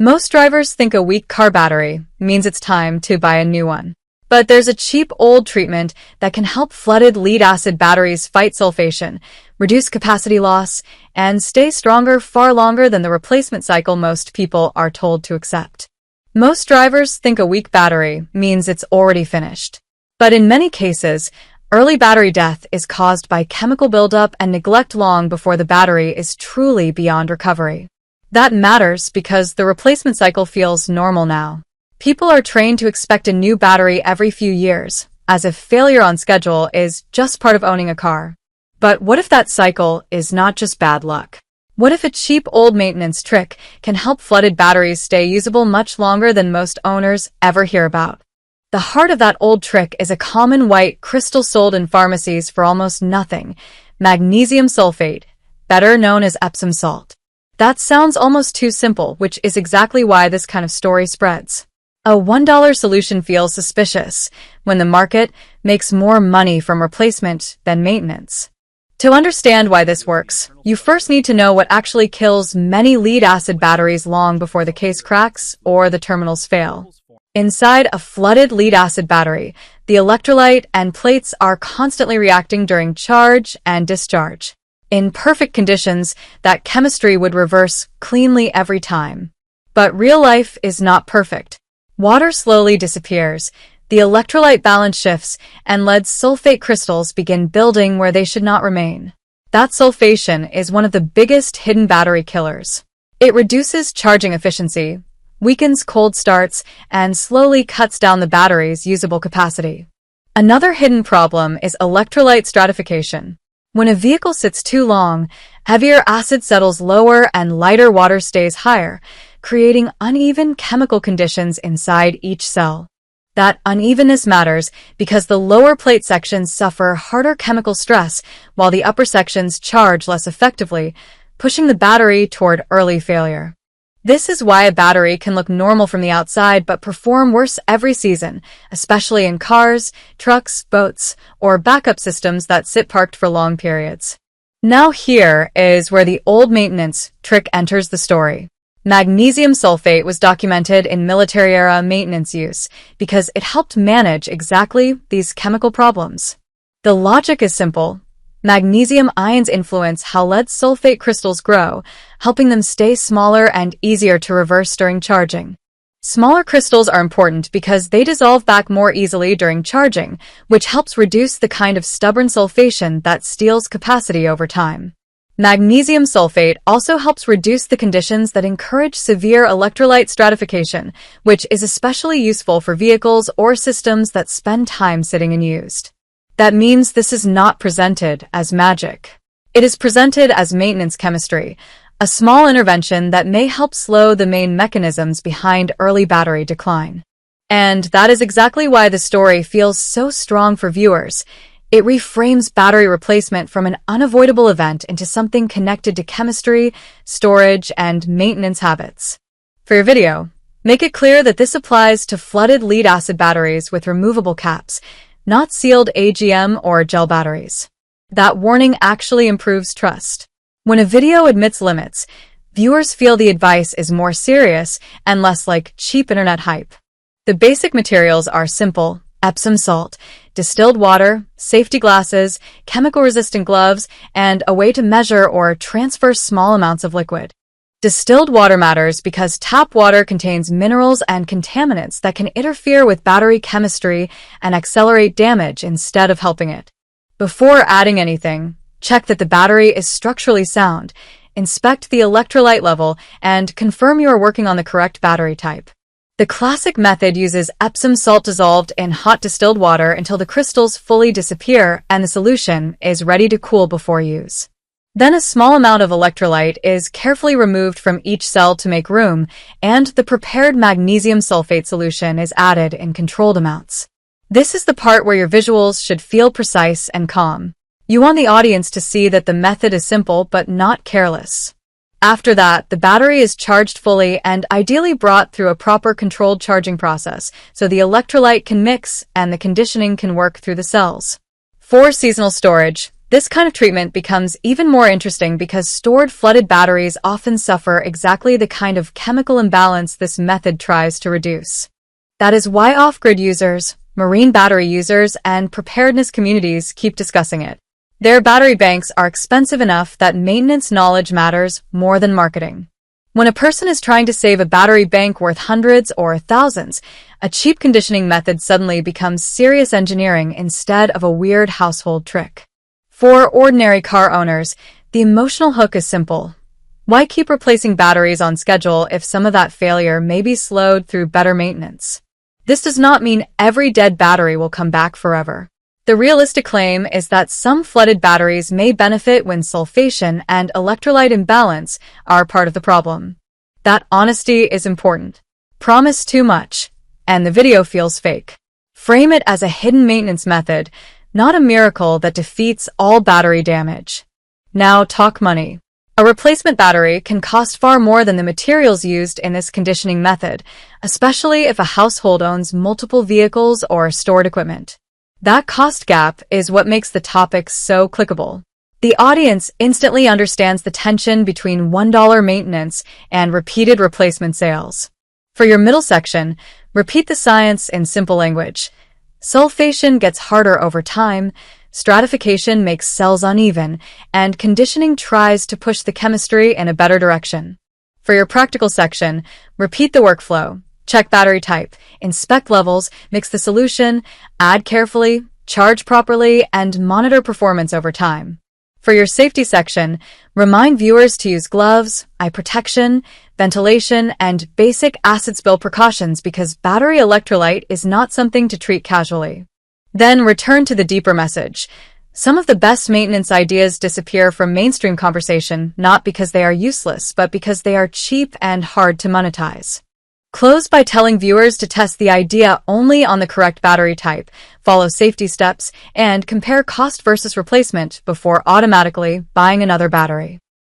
Most drivers think a weak car battery means it's time to buy a new one. But there's a cheap old treatment that can help flooded lead-acid batteries fight sulfation, reduce capacity loss, and stay stronger far longer than the replacement cycle most people are told to accept. Most drivers think a weak battery means it's already finished. But in many cases, early battery death is caused by chemical buildup and neglect long before the battery is truly beyond recovery. That matters because the replacement cycle feels normal now. People are trained to expect a new battery every few years, as if failure on schedule is just part of owning a car. But what if that cycle is not just bad luck? What if a cheap old maintenance trick can help flooded batteries stay usable much longer than most owners ever hear about? The heart of that old trick is a common white crystal sold in pharmacies for almost nothing, magnesium sulfate, better known as Epsom salt. That sounds almost too simple, which is exactly why this kind of story spreads. A $1 solution feels suspicious when the market makes more money from replacement than maintenance. To understand why this works, you first need to know what actually kills many lead-acid batteries long before the case cracks or the terminals fail. Inside a flooded lead-acid battery, the electrolyte and plates are constantly reacting during charge and discharge. In perfect conditions, that chemistry would reverse cleanly every time. But real life is not perfect. Water slowly disappears, the electrolyte balance shifts, and lead sulfate crystals begin building where they should not remain. That sulfation is one of the biggest hidden battery killers. It reduces charging efficiency, weakens cold starts, and slowly cuts down the battery's usable capacity. Another hidden problem is electrolyte stratification. When a vehicle sits too long, heavier acid settles lower and lighter water stays higher, creating uneven chemical conditions inside each cell. That unevenness matters because the lower plate sections suffer harder chemical stress while the upper sections charge less effectively, pushing the battery toward early failure. This is why a battery can look normal from the outside but perform worse every season, especially in cars, trucks, boats, or backup systems that sit parked for long periods. Now here is where the old maintenance trick enters the story. Magnesium sulfate was documented in military-era maintenance use because it helped manage exactly these chemical problems. The logic is simple. Magnesium ions influence how lead sulfate crystals grow, helping them stay smaller and easier to reverse during charging. Smaller crystals are important because they dissolve back more easily during charging, which helps reduce the kind of stubborn sulfation that steals capacity over time. Magnesium sulfate also helps reduce the conditions that encourage severe electrolyte stratification, which is especially useful for vehicles or systems that spend time sitting unused. That means this is not presented as magic. It is presented as maintenance chemistry, a small intervention that may help slow the main mechanisms behind early battery decline. And that is exactly why the story feels so strong for viewers. It reframes battery replacement from an unavoidable event into something connected to chemistry, storage, and maintenance habits. For your video, make it clear that this applies to flooded lead-acid batteries with removable caps, not sealed AGM or gel batteries. That warning actually improves trust. When a video admits limits, viewers feel the advice is more serious and less like cheap internet hype. The basic materials are simple: Epsom salt, distilled water, safety glasses, chemical-resistant gloves, and a way to measure or transfer small amounts of liquid. Distilled water matters because tap water contains minerals and contaminants that can interfere with battery chemistry and accelerate damage instead of helping it. Before adding anything, check that the battery is structurally sound, inspect the electrolyte level, and confirm you are working on the correct battery type. The classic method uses Epsom salt dissolved in hot distilled water until the crystals fully disappear and the solution is ready to cool before use. Then a small amount of electrolyte is carefully removed from each cell to make room, and the prepared magnesium sulfate solution is added in controlled amounts. This is the part where your visuals should feel precise and calm. You want the audience to see that the method is simple but not careless. After that, the battery is charged fully and ideally brought through a proper controlled charging process so the electrolyte can mix and the conditioning can work through the cells. For seasonal storage, This kind of treatment becomes even more interesting because stored flooded batteries often suffer exactly the kind of chemical imbalance this method tries to reduce. That is why off-grid users, marine battery users, and preparedness communities keep discussing it. Their battery banks are expensive enough that maintenance knowledge matters more than marketing. When a person is trying to save a battery bank worth hundreds or thousands, a cheap conditioning method suddenly becomes serious engineering instead of a weird household trick. For ordinary car owners, the emotional hook is simple. Why keep replacing batteries on schedule if some of that failure may be slowed through better maintenance? This does not mean every dead battery will come back forever. The realistic claim is that some flooded batteries may benefit when sulfation and electrolyte imbalance are part of the problem. That honesty is important. Promise too much, and the video feels fake. Frame it as a hidden maintenance method, not a miracle that defeats all battery damage. Now talk money. A replacement battery can cost far more than the materials used in this conditioning method, especially if a household owns multiple vehicles or stored equipment. That cost gap is what makes the topic so clickable. The audience instantly understands the tension between $1 maintenance and repeated replacement sales. For your middle section, repeat the science in simple language. Sulfation gets harder over time, stratification makes cells uneven, and conditioning tries to push the chemistry in a better direction. For your practical section, repeat the workflow. Check battery type, inspect levels, mix the solution, add carefully, charge properly, and monitor performance over time. For your safety section, remind viewers to use gloves, eye protection, ventilation, and basic acid spill precautions because battery electrolyte is not something to treat casually. Then return to the deeper message. Some of the best maintenance ideas disappear from mainstream conversation not because they are useless, but because they are cheap and hard to monetize. Close by telling viewers to test the idea only on the correct battery type, follow safety steps, and compare cost versus replacement before automatically buying another battery.